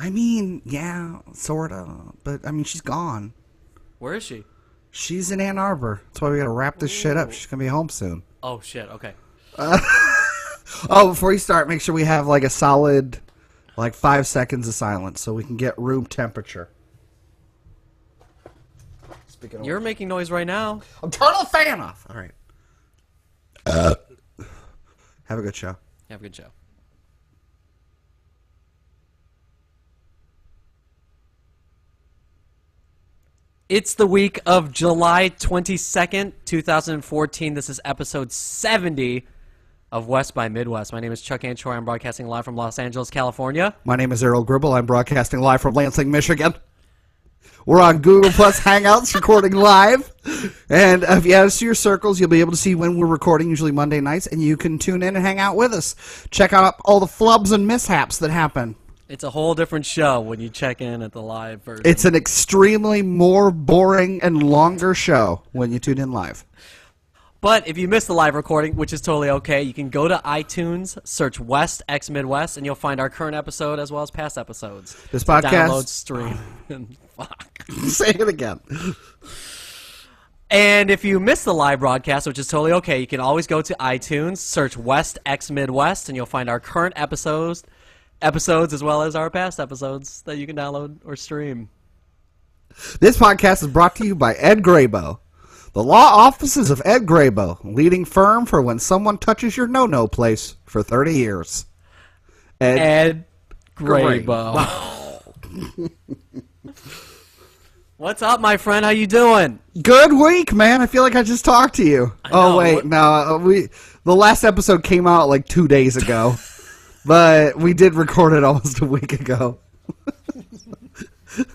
I mean, yeah, sorta. But, I mean, she's gone. Where is she? She's in Ann Arbor. That's why we gotta wrap this shit up. She's gonna be home soon. Oh, shit. Okay. Oh, before you start, make sure we have, like, a solid, 5 seconds of silence so we can get room temperature. You're making noise right now. I'm turning the fan off. All right. Have a good show. Have a good show. It's the week of July 22nd, 2014. This is episode 70 of West by Midwest. My name is Chuck Anchor. I'm broadcasting live from Los Angeles, California. My name is Aral. I'm broadcasting live from Lansing, Michigan. We're on Google Plus Hangouts recording live. And if you add us to your circles, you'll be able to see when we're recording, usually Monday nights, and you can tune in and hang out with us. Check out all the flubs and mishaps that happen. It's a whole different show when you check in at the live version. It's an extremely more boring and longer show when you tune in live. But if you missed the live recording, which is totally okay, you can go to iTunes, search West X Midwest, and you'll find our current episode as well as past episodes. This podcast... Download, stream, and fuck. Say it again. And if you missed the live broadcast, which is totally okay, you can always go to iTunes, search West X Midwest, and you'll find our current episodes as well as our past episodes that you can download or stream. This podcast is brought to you by Ed Graybo. The law offices of Ed Graybo, leading firm for when someone touches your no-no place for 30 years. Ed Graybo. What's up, my friend? How you doing? Good week, man. I feel like I just talked to you. Oh, wait. No, the last episode came out like 2 days ago. But we did record it almost a week ago.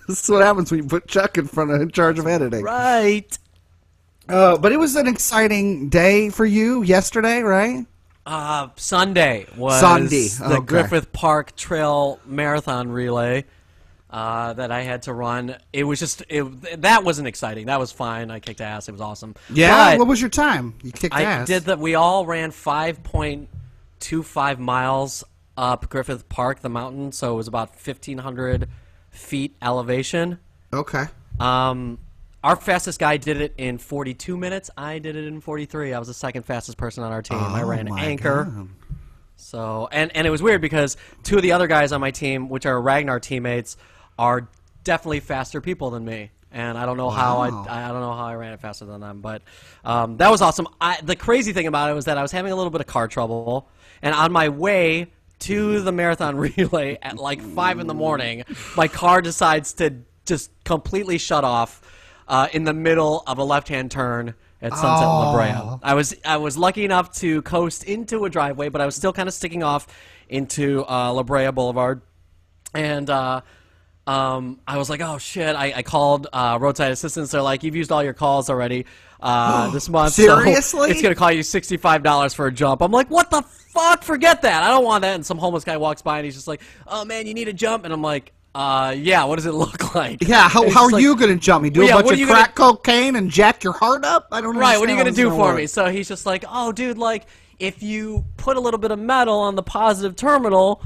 This is what happens when you put Chuck in charge of editing. Right. But it was an exciting day for you yesterday, right? Sunday was the Griffith Park Trail Marathon Relay that I had to run. It was just that wasn't exciting. That was fine. I kicked ass. It was awesome. Yeah. But what was your time? You kicked ass. I did that. We all ran 5.25 miles up Griffith Park, the mountain. So it was about 1,500 feet elevation. Okay. Our fastest guy did it in 42 minutes. I did it in 43. I was the second fastest person on our team. I ran anchor. God. So and it was weird because two of the other guys on my team, which are Ragnar teammates, are definitely faster people than me. And I don't know how I don't know how I ran it faster than them, but that was awesome. The crazy thing about it was that I was having a little bit of car trouble, and on my way to the marathon relay at like 5 in the morning, my car decides to just completely shut off in the middle of a left-hand turn at Sunset La Brea. I was lucky enough to coast into a driveway, but I was still kind of sticking off into La Brea Boulevard, and I was like, oh shit! I called roadside assistance. They're like, you've used all your calls already this month. Seriously? So it's gonna cost you $65 for a jump. I'm like, what the fuck? Forget that. I don't want that. And some homeless guy walks by and he's just like, oh man, you need a jump. And I'm like, yeah, what does it look like? Yeah, how are you going to jump me? Do a bunch of crack cocaine and jack your heart up? I don't know. Right, what are you going to do for me? So he's just like, oh, dude, like, if you put a little bit of metal on the positive terminal,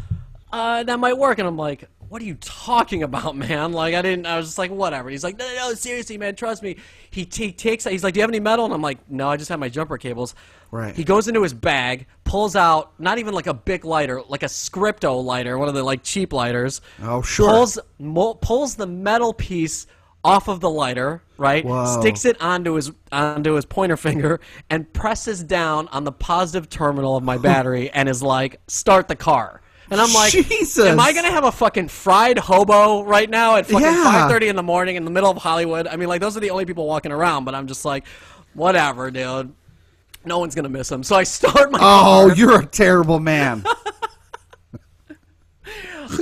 that might work. And I'm like, what are you talking about, man? Like, I was just like, whatever. He's like, no, seriously, man, trust me. He takes, he's like, do you have any metal? And I'm like, no, I just have my jumper cables. Right. He goes into his bag, pulls out, not even like a Bic lighter, like a Scripto lighter, one of the like cheap lighters. Oh, sure. Pulls the metal piece off of the lighter, right? Whoa. Sticks it onto his pointer finger and presses down on the positive terminal of my battery and is like, start the car. And I'm like, Jesus. Am I going to have a fucking fried hobo right now at fucking 5:30 in the morning in the middle of Hollywood? I mean, like, those are the only people walking around, but I'm just like, whatever, dude. No one's going to miss him. So I start my car. Oh, you're a terrible man.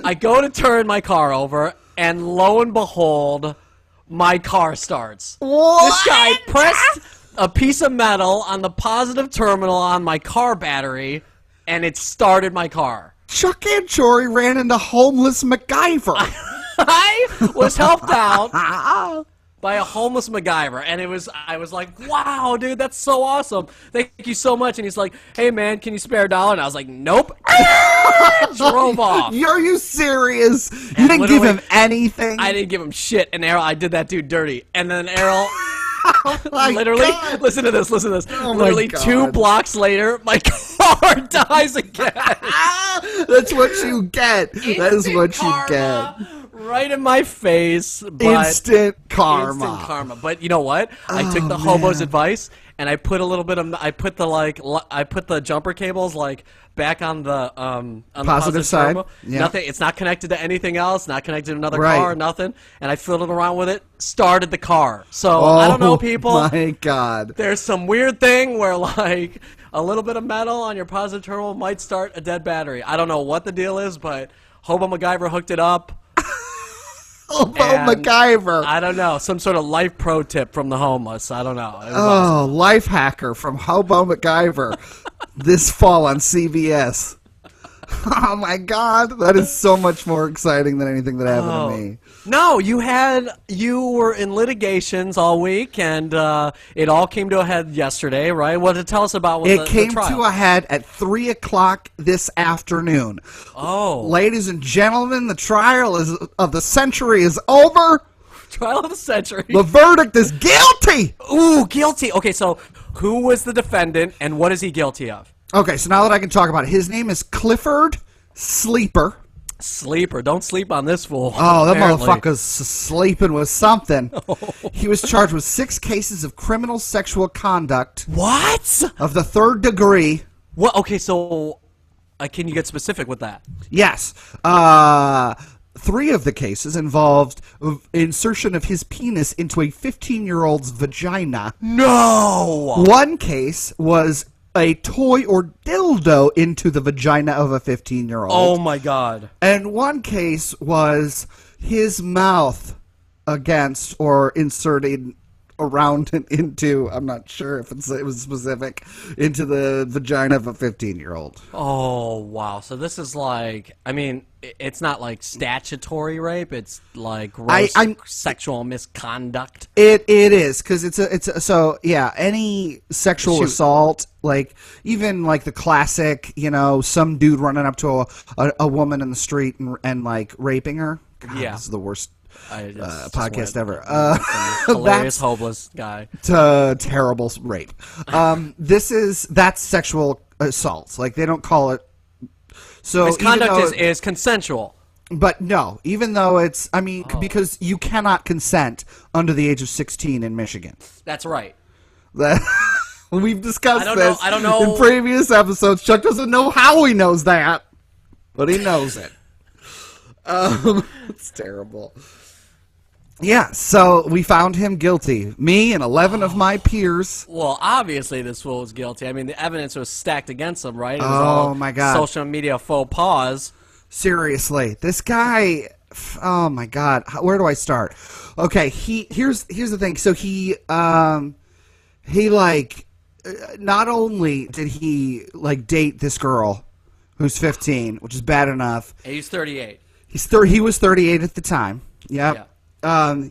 I go to turn my car over, and lo and behold, my car starts. What? This guy pressed a piece of metal on the positive terminal on my car battery, and it started my car. Chuck Anchor ran into homeless MacGyver. I was helped out by a homeless MacGyver, and I was like, wow, dude, that's so awesome. Thank you so much. And he's like, hey, man, can you spare $1? And I was like, nope. Drove off. Are you serious? You didn't give him anything? I didn't give him shit. And Aral, I did that dude dirty. And then Aral... literally, listen to this. Oh literally 2 blocks later, my car dies again. That's what you get. That is what you get. Right in my face. But instant karma. Instant karma. But you know what? I took the hobo's advice and I put a little bit of I put the jumper cables like back on the positive side. Yeah. Nothing. It's not connected to anything else. Not connected to another car. Nothing. And I fiddled around with it. Started the car. So I don't know, people. Oh my God. There's some weird thing where like a little bit of metal on your positive terminal might start a dead battery. I don't know what the deal is, but Hobo MacGyver hooked it up. Hobo MacGyver. I don't know. Some sort of life pro tip from the homeless. I don't know. Awesome. Life hacker from Hobo MacGyver. This fall on CBS. Oh my God, that is so much more exciting than anything that happened to me. No, you were in litigations all week, and it all came to a head yesterday, right? What to tell us about it came to a head at 3 o'clock this afternoon. Oh, ladies and gentlemen, the trial of the century is over. Trial of the century. The verdict is guilty. Ooh, guilty. Okay, so who was the defendant, and what is he guilty of? Okay, so now that I can talk about it, his name is Clifford Sleeper. Sleeper. Don't sleep on this fool. Oh, that motherfucker's sleeping with something. He was charged with 6 cases of criminal sexual conduct. What? Of the 3rd degree. What? Okay, so can you get specific with that? Yes. 3 of the cases involved insertion of his penis into a 15-year-old's vagina. No! 1 case was a toy or dildo into the vagina of a 15-year-old. Oh, my God. And 1 case was his mouth against or inserted around and into, I'm not sure if it was specific, into the vagina of a 15-year-old. Oh, wow. So this is like, I mean, it's not like statutory rape. It's like gross sexual misconduct. It is, because so yeah, any sexual assault, like even like the classic, some dude running up to a woman in the street and like raping her. God, yeah, this is the worst podcast ever. Hilarious, hopeless guy. Terrible rape. That's sexual assault. Like they don't call it. So misconduct is consensual. But no, even though it's, because you cannot consent under the age of 16 in Michigan. That's right. We've discussed this I don't know. in previous episodes. Chuck doesn't know how he knows that, but he knows it. It's terrible. Yeah, so we found him guilty. Me and 11 of my peers. Well, obviously this fool was guilty. I mean, the evidence was stacked against him, right? It was all my God. Social media faux pas. Seriously, this guy. Oh my God, where do I start? Okay, here's the thing. So he like, not only did he like date this girl who's 15, which is bad enough. And he's 38. He was 38 at the time. Yep. Yeah.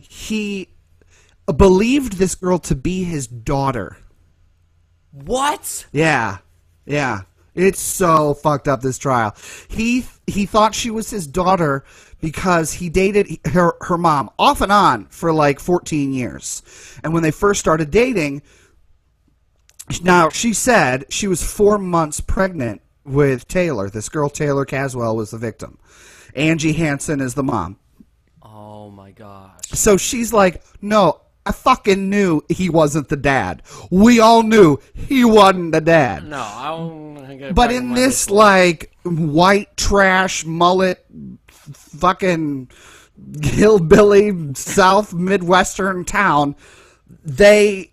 He believed this girl to be his daughter. What? Yeah. It's so fucked up, this trial. He thought she was his daughter because he dated her mom off and on for like 14 years. And when they first started dating, now she said she was 4 months pregnant with Taylor. This girl, Taylor Caswell, was the victim. Angie Hansen is the mom. Oh my gosh. So she's like, no, I fucking knew he wasn't the dad. We all knew he wasn't the dad. No, I don't. But in this like white trash mullet, fucking hillbilly South Midwestern town, they're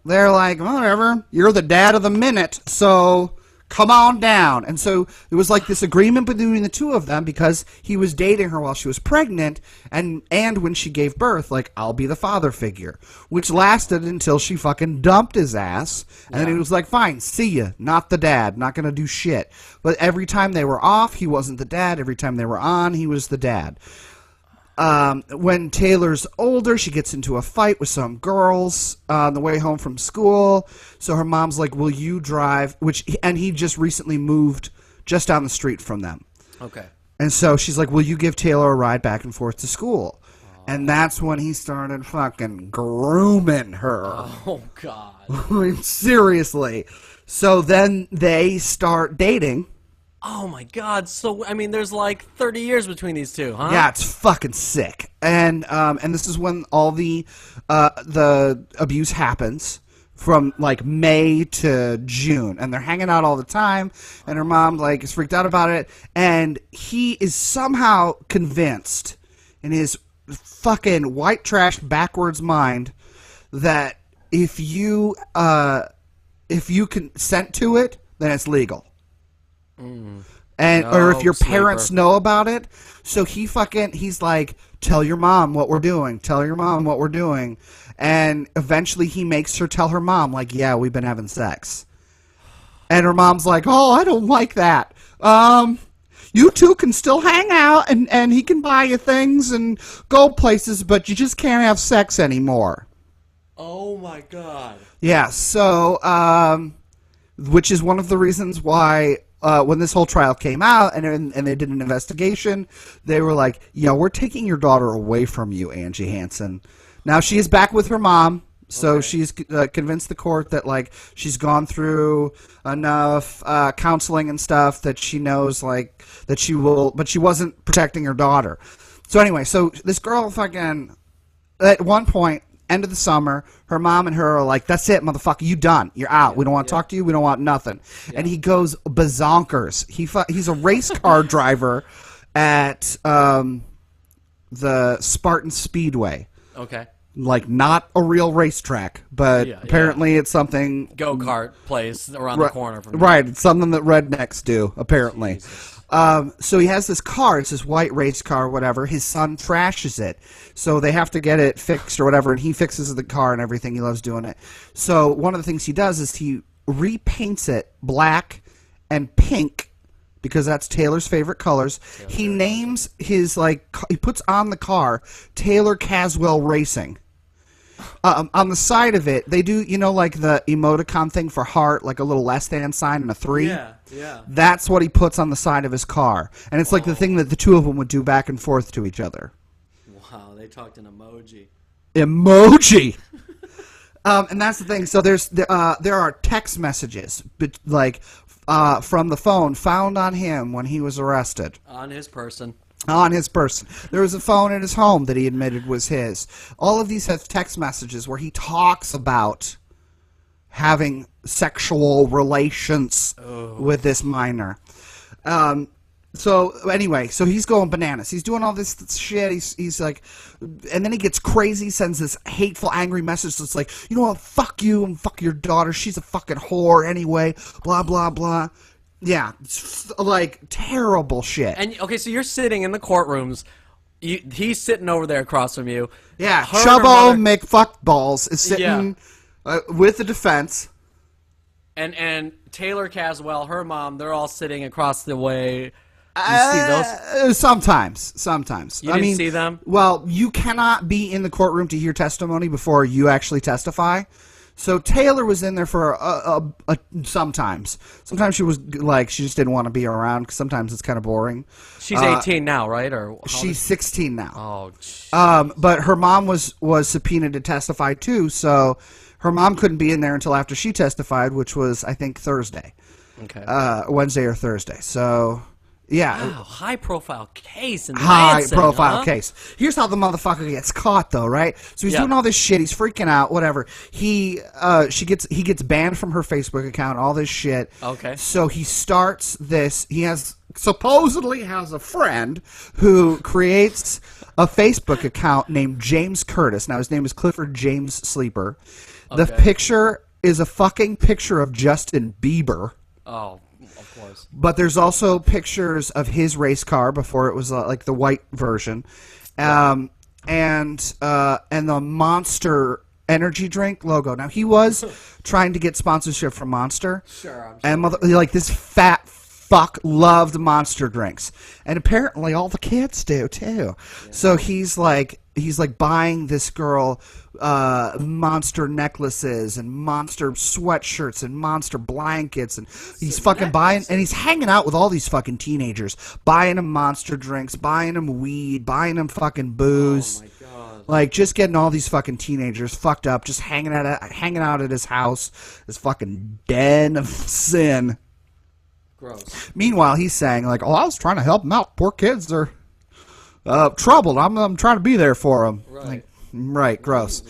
like, whatever. You're the dad of the minute, so come on down. And so it was like this agreement between the two of them because he was dating her while she was pregnant and when she gave birth, like, I'll be the father figure, which lasted until she fucking dumped his ass. And then he was like, fine, see ya, not the dad, not gonna do shit. But every time they were off, he wasn't the dad. Every time they were on, he was the dad. When Taylor's older, she gets into a fight with some girls on the way home from school. So her mom's like, will you drive? And he just recently moved just down the street from them. Okay. And so she's like, will you give Taylor a ride back and forth to school? And that's when he started fucking grooming her. Oh, God. Seriously. So then they start dating. Oh, my God. So, I mean, there's like 30 years between these two, huh? Yeah, it's fucking sick. And this is when all the abuse happens from like May to June, and they're hanging out all the time, and her mom like is freaked out about it, and he is somehow convinced in his fucking white trash backwards mind that if you consent to it, then it's legal. Or if your parents know about it. So he's like, tell your mom what we're doing. Tell your mom what we're doing. And eventually he makes her tell her mom, like, yeah, we've been having sex. And her mom's like, oh, I don't like that. You two can still hang out and he can buy you things and go places, but you just can't have sex anymore. Oh, my God. Yeah, so, which is one of the reasons why when this whole trial came out and they did an investigation, they were like, we're taking your daughter away from you, Angie Hansen. Now she is back with her mom, so she's convinced the court that like she's gone through enough counseling and stuff that she knows like that she will, but she wasn't protecting her daughter. So anyway, so this girl fucking at one point, end of the summer, her mom and her are like, that's it, motherfucker, you done. You're out. We don't want to talk to you. We don't want nothing. Yeah. And he goes bazonkers. He's a race car driver at the Spartan Speedway. Okay. Like, not a real racetrack, but apparently it's something... Go-kart place around the corner from Right, it's something that rednecks do, apparently. So he has this car, it's this white race car, whatever. His son trashes it, so they have to get it fixed or whatever, and he fixes the car and everything. He loves doing it. So one of the things he does is he repaints it black and pink, because that's Taylor's favorite colors. He names his, like, he puts on the car Taylor Caswell Racing. On the side of it, they do, like the emoticon thing for heart, like a little less than sign and a 3. Yeah, yeah. That's what he puts on the side of his car. And it's like the thing that the two of them would do back and forth to each other. Wow, they talked in emoji. Emoji! And that's the thing. So there are text messages, from the phone found on him when he was arrested. On his person. On his person. There was a phone in his home that he admitted was his. All of these have text messages where he talks about having sexual relations with this minor. So anyway, so he's going bananas. He's doing all this shit. He's like, and then he gets crazy, sends this hateful, angry message that's like, you know what, fuck you and fuck your daughter. She's a fucking whore anyway, blah, blah, blah. Yeah, it's like terrible shit. And okay, so you're sitting in the courtrooms. He's sitting over there across from you. Yeah, Chubbo McFuckballs is sitting with the defense. And Taylor Caswell, her mom, they're all sitting across the way. You see those? Sometimes. You didn't see them? Well, you cannot be in the courtroom to hear testimony before you actually testify. So Taylor was in there for sometimes. Sometimes she was like, she just didn't want to be around because sometimes it's kind of boring. She's 18 now, right? Or she's 16 now. Oh, geez. But her mom was subpoenaed to testify too, so her mom couldn't be in there until after she testified, which was, I think, Thursday. Okay. Wednesday or Thursday. So... yeah. Wow, high-profile case in Lansing, high-profile case. Here's how the motherfucker gets caught, though, right? So he's doing all this shit. He's freaking out, whatever. He gets banned from her Facebook account, all this shit. Okay. So he starts this. He supposedly has a friend who creates a Facebook account named James Curtis. Now, his name is Clifford James Sleeper. Okay. The picture is a fucking picture of Justin Bieber. Oh, of course. But there's also pictures of his race car before it was like the white version, and the Monster energy drink logo. Now he was trying to get sponsorship from Monster, sure, I'm sure. And like this fat fuck loved Monster drinks, and apparently all the kids do too. Yeah. So he's like buying this girl Monster necklaces and Monster sweatshirts and Monster blankets, and he's fucking buying, and he's hanging out with all these fucking teenagers, buying them Monster drinks, buying them weed, buying them fucking booze. Oh my God. Like, just getting all these fucking teenagers fucked up, just hanging out at his house, this fucking den of sin. Gross. Meanwhile, he's saying, like, oh, I was trying to help them out. Poor kids, they're troubled. I'm trying to be there for them. Right. Like, right, gross.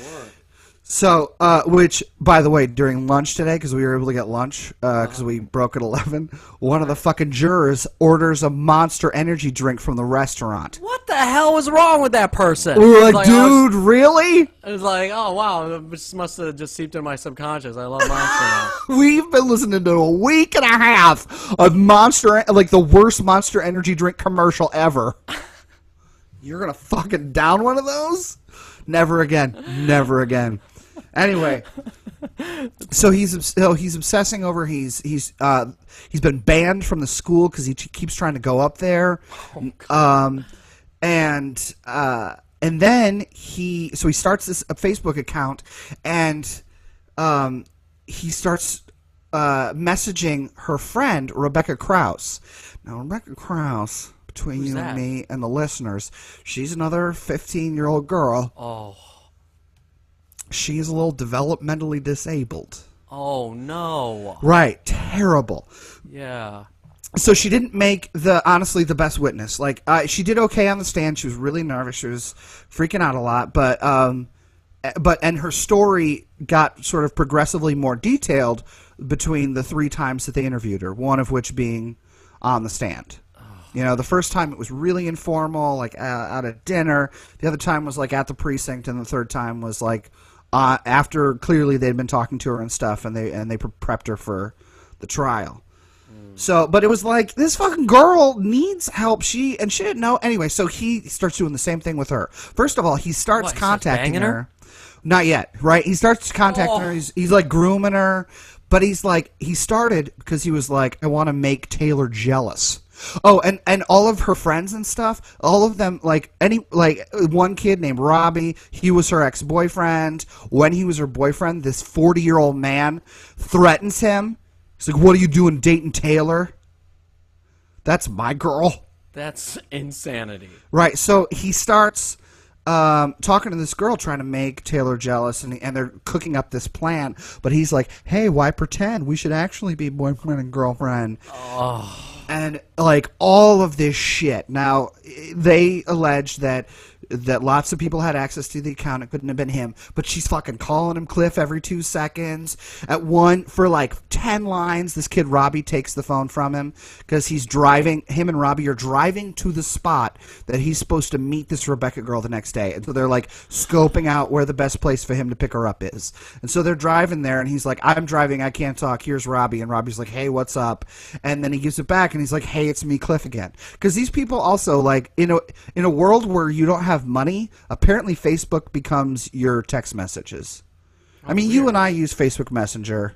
So, which, by the way, during lunch today, because we were able to get lunch, because we broke at 11, one of the fucking jurors orders a Monster energy drink from the restaurant. What the hell was wrong with that person? We were like, dude, really? It was like, oh, wow, this must have just seeped in my subconscious. I love Monster now. We've been listening to a week and a half of Monster, like the worst Monster energy drink commercial ever. You're going to fucking down one of those? Never again. Never again. Anyway, so he's obsessing over he's been banned from the school because he keeps trying to go up there, and then he starts this Facebook account, and he starts messaging her friend Rebecca Krause. Now Rebecca Krause, between Who's you that? and me and the listeners, she's another 15-year-old girl. Oh. She's a little developmentally disabled. Oh, no. Right. Terrible. Yeah. So she didn't make honestly the best witness. Like, she did okay on the stand. She was really nervous. She was freaking out a lot. But her story got sort of progressively more detailed between the 3 times that they interviewed her, one of which being on the stand. You know, the first time it was really informal, like out at dinner. The other time was like at the precinct, and the third time was like after clearly they'd been talking to her and stuff, and they prepped her for the trial. So, but it was like, this fucking girl needs help. She didn't know. Anyway, so he starts doing the same thing with her. First of all, he starts contacting her. Not yet, right? He starts contacting her. He's like grooming her, but he started because he was like, I want to make Taylor jealous. Oh, and all of her friends and stuff, all of them, like one kid named Robbie, he was her ex-boyfriend. When he was her boyfriend, this 40-year-old man threatens him. He's like, what are you doing dating Taylor? That's my girl. That's insanity. Right, so he starts talking to this girl, trying to make Taylor jealous, and they're cooking up this plan. But he's like, hey, why pretend? We should actually be boyfriend and girlfriend. Oh. And, like, all of this shit. Now, they allege that lots of people had access to the account. It couldn't have been him. But she's fucking calling him Cliff every 2 seconds. For like 10 lines, this kid Robbie takes the phone from him because him and Robbie are driving to the spot that he's supposed to meet this Rebecca girl the next day. And so they're like scoping out where the best place for him to pick her up is. And so they're driving there, and he's like, I'm driving, I can't talk. Here's Robbie. And Robbie's like, hey, what's up? And then he gives it back, and he's like, hey, it's me, Cliff, again. Because these people also, like, in a world where you don't have money, apparently Facebook becomes your text messages. I mean, you and I use Facebook Messenger.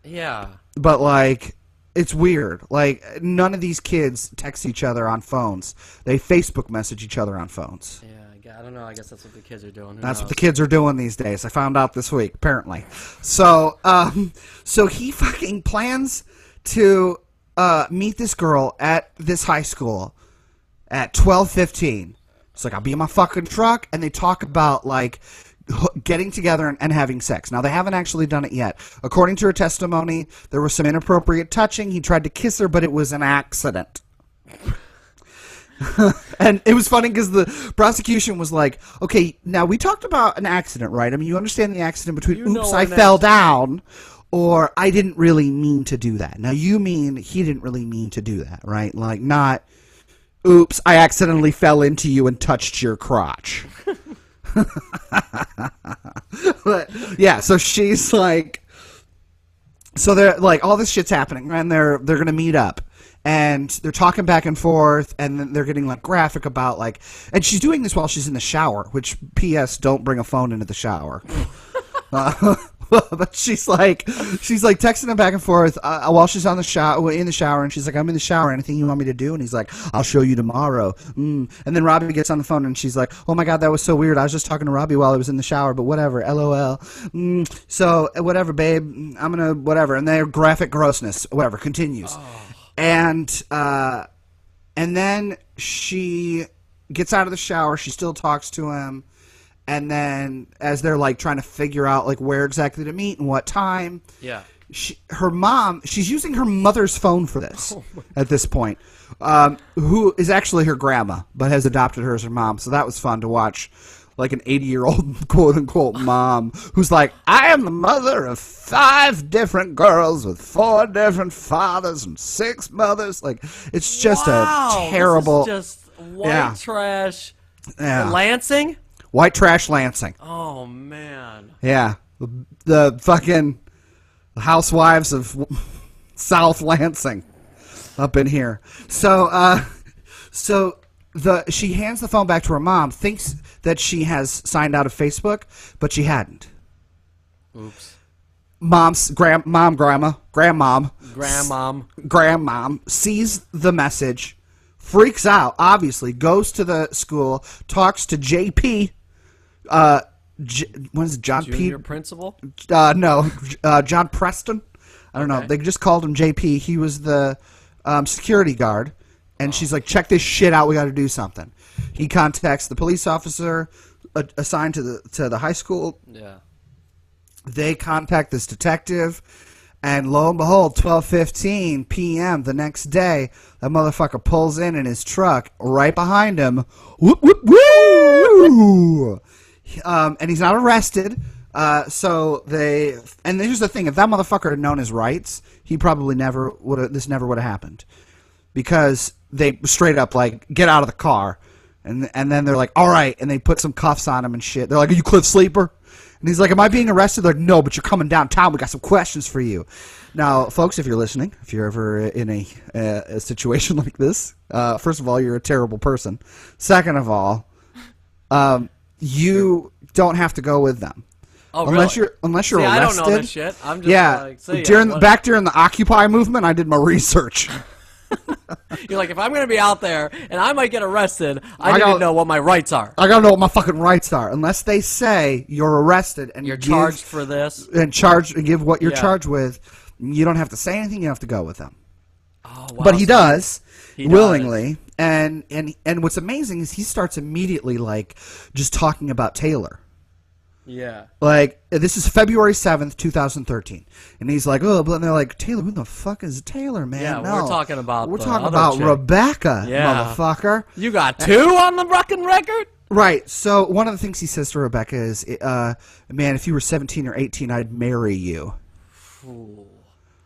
Yeah. But, like, it's weird. Like, none of these kids text each other on phones. They Facebook message each other on phones. Yeah, I don't know. I guess that's what the kids are doing. That's what the kids are doing these days. I found out this week, apparently. So, so he fucking plans to meet this girl at this high school at 12:15. It's like, I'll be in my fucking truck, and they talk about, like, getting together and having sex. Now, they haven't actually done it yet. According to her testimony, there was some inappropriate touching. He tried to kiss her, but it was an accident. And it was funny because the prosecution was like, okay, now we talked about an accident, right? I mean, you understand the accident between, oops, I fell down, or I didn't really mean to do that. Now, you mean he didn't really mean to do that, right? Like, not, oops, I accidentally fell into you and touched your crotch. But, yeah, so she's like, so they're like, all this shit's happening, and they're going to meet up. And they're talking back and forth, and then they're getting, like, graphic about, like, and she's doing this while she's in the shower, which, P.S., don't bring a phone into the shower. But she's like texting him back and forth while she's in the shower, and she's like, I'm in the shower. Anything you want me to do? And he's like, I'll show you tomorrow. And then Robbie gets on the phone, and she's like, oh my God, that was so weird. I was just talking to Robbie while I was in the shower, but whatever. LOL. So whatever, babe. I'm gonna whatever. And their graphic grossness, whatever, continues. And then she gets out of the shower. She still talks to him. And then, as they're like trying to figure out like where exactly to meet and what time, her mom, she's using her mother's phone for this at this point, who is actually her grandma, but has adopted her as her mom. So that was fun to watch, like an 80-year-old quote unquote mom who's like, I am the mother of 5 different girls with 4 different fathers and 6 mothers. Like, it's just a terrible, this is just white trash. Yeah. Lansing. White trash Lansing. Oh, man. Yeah. The fucking housewives of South Lansing up in here. So she hands the phone back to her mom, thinks that she has signed out of Facebook, but she hadn't. Oops. Grandmom sees the message, freaks out, obviously, goes to the school, talks to JP. What is it, John Junior principal? No, John Preston. I don't know. They just called him JP. He was the security guard, and she's like, "Check this shit out. We got to do something." He contacts the police officer assigned to the high school. Yeah. They contact this detective, and lo and behold, 12:15 p.m. the next day, that motherfucker pulls in his truck right behind him. Whoop, whoop, woo! And he's not arrested. So and here's the thing: if that motherfucker had known his rights, he probably never would have. This never would have happened, because they straight up like, get out of the car, and then they're like, all right, and they put some cuffs on him and shit. They're like, are you Cliff Sleeper? And he's like, am I being arrested? They're like, no, but you're coming downtown. We got some questions for you. Now, folks, if you're listening, if you're ever in a situation like this, first of all, you're a terrible person. Second of all, you don't have to go with them. Oh, unless really? You're see, arrested. I don't know this shit. I'm just like, during the Occupy movement, I did my research. You're like, if I'm going to be out there and I might get arrested, I need to know what my rights are. I got to know what my fucking rights are. Unless they say you're arrested and you're charged for this and give what you're charged with, you don't have to say anything. You have to go with them. Oh, wow. But he does willingly. Does. And what's amazing is he starts immediately like just talking about Taylor. Yeah. Like, this is February 7th, 2013. And he's like, oh, but they're like, Taylor, who the fuck is Taylor, man? Yeah, no. we're talking about chick. Rebecca, motherfucker. You got 2 on the fucking record? Right. So one of the things he says to Rebecca is, man, if you were 17 or 18, I'd marry you. Ooh.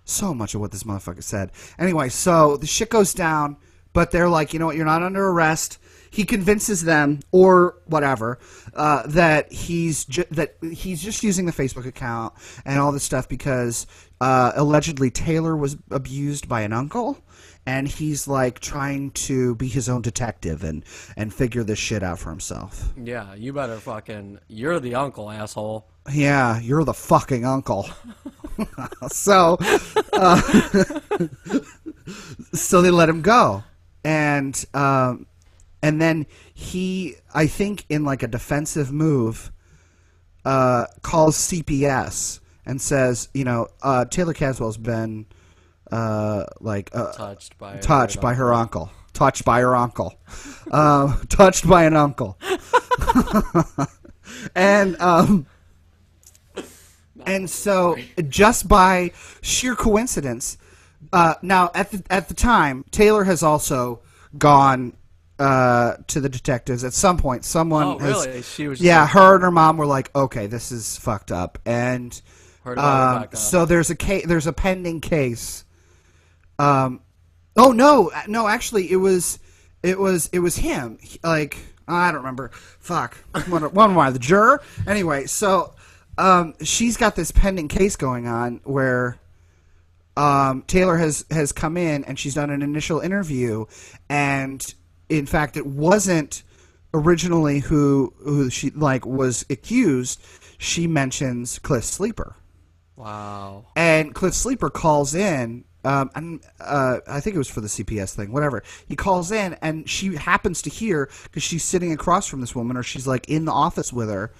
So much of what this motherfucker said. Anyway, so the shit goes down, but they're like, you know what, you're not under arrest. He convinces them, or whatever, that he's just using the Facebook account and all this stuff because allegedly Taylor was abused by an uncle, and he's like trying to be his own detective and figure this shit out for himself. Yeah, you better fucking. You're the uncle, asshole. Yeah, you're the fucking uncle. So they let him go, and then he, I think in like a defensive move, calls CPS and says, you know, Taylor Caswell's been touched by her uncle. Touched by her uncle. Touched by an uncle. And so just by sheer coincidence, now at the time, Taylor has also gone to the detectives at some point. Someone has, really? She was her and her mom were like, okay, this is fucked up, and so there's a pending case. Oh no, actually it was him. Like, I don't remember. Fuck, one why the juror. Anyway, so she's got this pending case going on where Taylor has come in and she's done an initial interview, and in fact, it wasn't originally who she like was accused. She mentions Cliff Sleeper. Wow. And Cliff Sleeper calls in, and I think it was for the CPS thing, whatever. He calls in, and she happens to hear, because she's sitting across from this woman, or she's like in the office with her.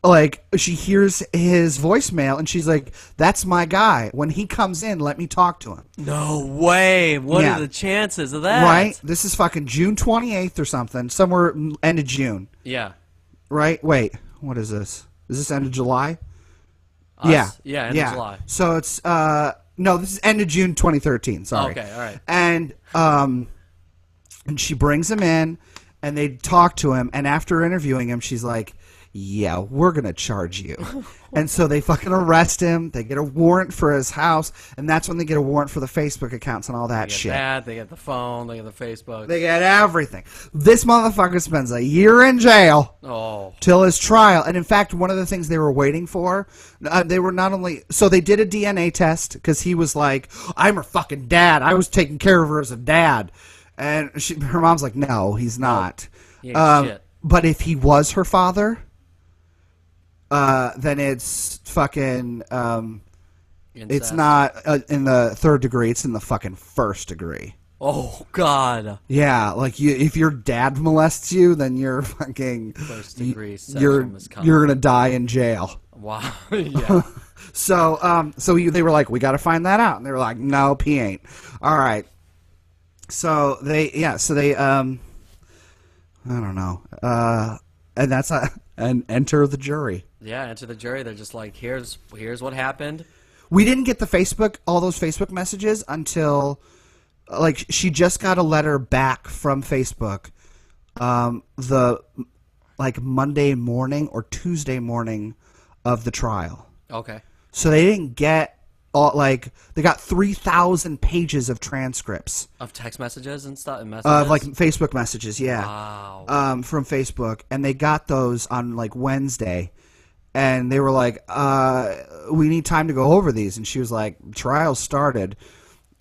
Like, she hears his voicemail, and she's like, that's my guy. When he comes in, let me talk to him. No way. What are the chances of that? Right? This is fucking June 28th or something, somewhere end of June. Yeah. Right? Wait, what is this? Is this end of July? Us? Yeah, end of July. So it's, no, this is end of June 2013, sorry. Okay, all right. And she brings him in, and they talk to him, and after interviewing him, she's like, yeah, we're going to charge you. And so they fucking arrest him. They get a warrant for his house. And that's when they get a warrant for the Facebook accounts and all that shit. They get the phone. They get the Facebook. They get everything. This motherfucker spends a year in jail till his trial. And in fact, one of the things they were waiting for, they were not only... So they did a DNA test because he was like, I'm her fucking dad. I was taking care of her as a dad. And her mom's like, no, he's not. Shit. But if he was her father... then it's fucking, it's not in the third degree, it's in the fucking first degree. Oh, God. Yeah, like, if your dad molests you, then you're fucking... First degree you're gonna die in jail. Wow, yeah. So they were like, we gotta find that out. And they were like, nope, he ain't. All right. So they, I don't know. And that's, and enter the jury. Yeah, enter the jury. They're just like, here's what happened. We didn't get all those Facebook messages until, like, she just got a letter back from Facebook, Monday morning or Tuesday morning of the trial. Okay. So they didn't get they got 3,000 pages of transcripts of text messages and stuff. Like Facebook messages, yeah. Wow. From Facebook, and they got those on like Wednesday. And they were like, we need time to go over these. And she was like, trial started.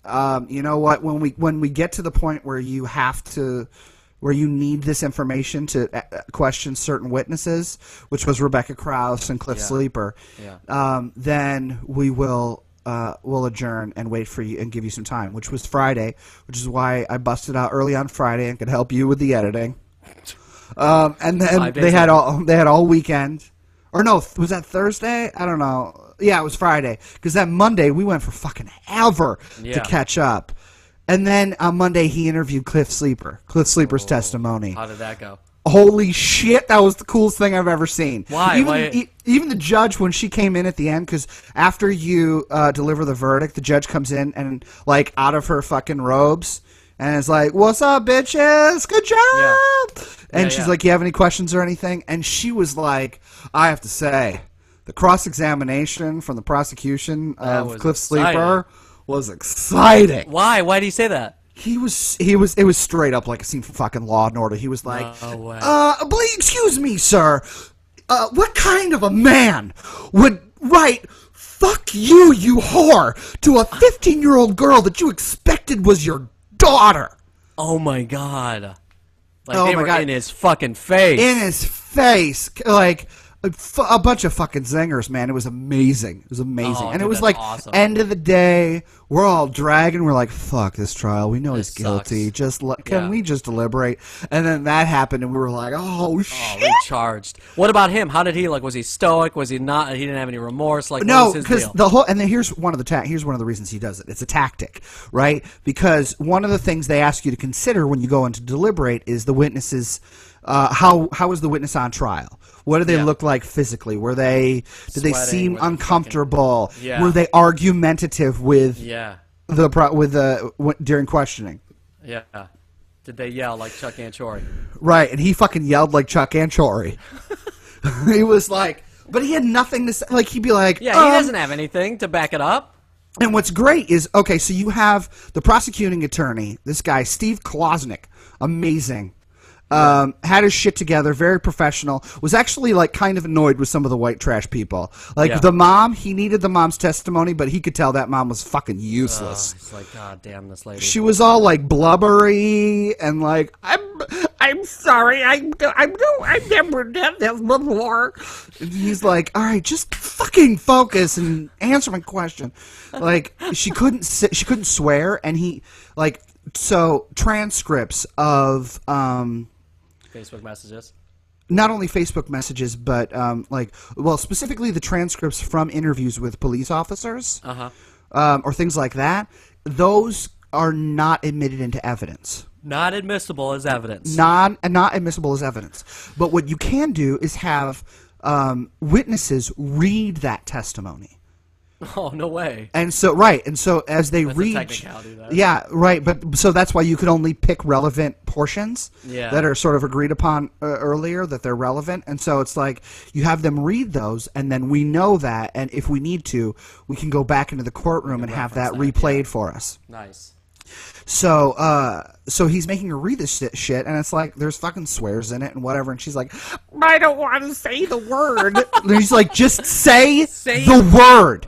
You know what? When we get to the point where you need this information to question certain witnesses, which was Rebecca Krause and Cliff Sleeper, then we'll adjourn and wait for you and give you some time, which was Friday, which is why I busted out early on Friday and could help you with the editing. And then they had all weekend. Or no, was that Thursday? I don't know. Yeah, it was Friday. Because that Monday, we went for fucking ever to catch up. And then on Monday, he interviewed Cliff Sleeper. Cliff Sleeper's testimony. How did that go? Holy shit, that was the coolest thing I've ever seen. Why? Even the judge, when she came in at the end, because after you deliver the verdict, the judge comes in and, like, out of her fucking robes, and is like, what's up, bitches? Good job! Yeah. And she's like, you have any questions or anything? And she was like, I have to say, the cross-examination from the prosecution of Cliff Sleeper was exciting. Why? Why did he say that? It was straight up like a scene from fucking Law and Order. He was like, no way. Excuse me, sir. What kind of a man would write, fuck you, you whore, to a 15-year-old girl that you expected was your daughter? Oh, my God. Like, they were in his fucking face. In his face. Like, a bunch of fucking zingers, man. It was amazing. It was amazing. And it was like, awesome. End of the day, we're all dragging. We're like, fuck this trial. We know he's guilty. Can we just deliberate? And then that happened, and we were like, oh, shit. Oh, recharged. What about him? How did he, like, was he stoic? Was he not? He didn't have any remorse? Like, no, because and then here's one of the reasons he does it. It's a tactic, right? Because one of the things they ask you to consider when you go in to deliberate is the witnesses. How is the witness on trial? What do they look like physically? Did they seem uncomfortable? Were they argumentative with during questioning? Yeah. Did they yell like Chuck Anchori? Right, and he fucking yelled like Chuck Anchori. He was like, but he had nothing to say. Like, he'd be like, yeah, he doesn't have anything to back it up. And what's great is, okay, so you have the prosecuting attorney, this guy, Steve Klosnick, amazing. Had his shit together, very professional. Was actually like kind of annoyed with some of the white trash people. Like the mom, he needed the mom's testimony, but he could tell that mom was fucking useless. It's like, God damn this lady. She was all like blubbery and like, I'm sorry, I never did this before. And he's like, all right, just fucking focus and answer my question. Like she couldn't swear, and he like so transcripts of Facebook messages. Not only Facebook messages, but specifically the transcripts from interviews with police officers, or things like that. Those are not admitted into evidence. Not admissible as evidence. Not admissible as evidence. But what you can do is have witnesses read that testimony. Oh, no way. And so, right, and so as they That's read... a technicality, though. Yeah, right, but so that's why you could only pick relevant portions that are sort of agreed upon earlier, that they're relevant, and so it's like, you have them read those, and then we know that, and if we need to, we can go back into the courtroom and have that replayed for us. Nice. So, so he's making her read this shit, and it's like, there's fucking swears in it and whatever, and she's like, I don't want to say the word. And he's like, just say the word.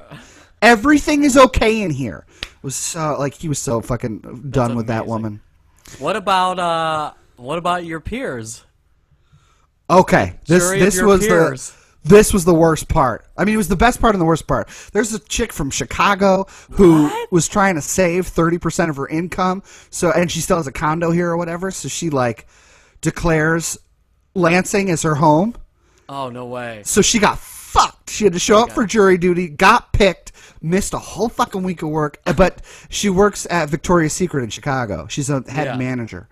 Everything is okay in here. It was so, like, he was so fucking done with that woman. What about your peers? Okay, this was the worst part. I mean, it was the best part and the worst part. There's a chick from Chicago who was trying to save 30% of her income, and she still has a condo here or whatever, so she, like, declares Lansing as her home. Oh, no way. So she got fucked. She had to show up for jury duty, got picked, missed a whole fucking week of work, but she works at Victoria's Secret in Chicago. She's a head manager.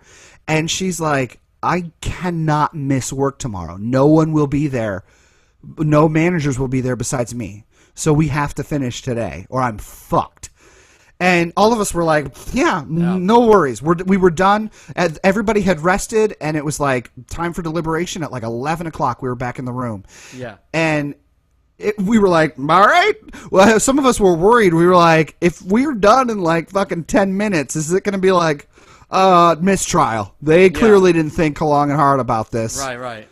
And she's like, I cannot miss work tomorrow. No one will be there. No managers will be there besides me. So we have to finish today or I'm fucked. And all of us were like, no worries. We were done. Everybody had rested, and it was like time for deliberation at like 11 o'clock. We were back in the room. Yeah. And we were like, all right. Well, some of us were worried. We were like, if we're done in like fucking 10 minutes, is it going to be like mistrial? They clearly didn't think long and hard about this. Right.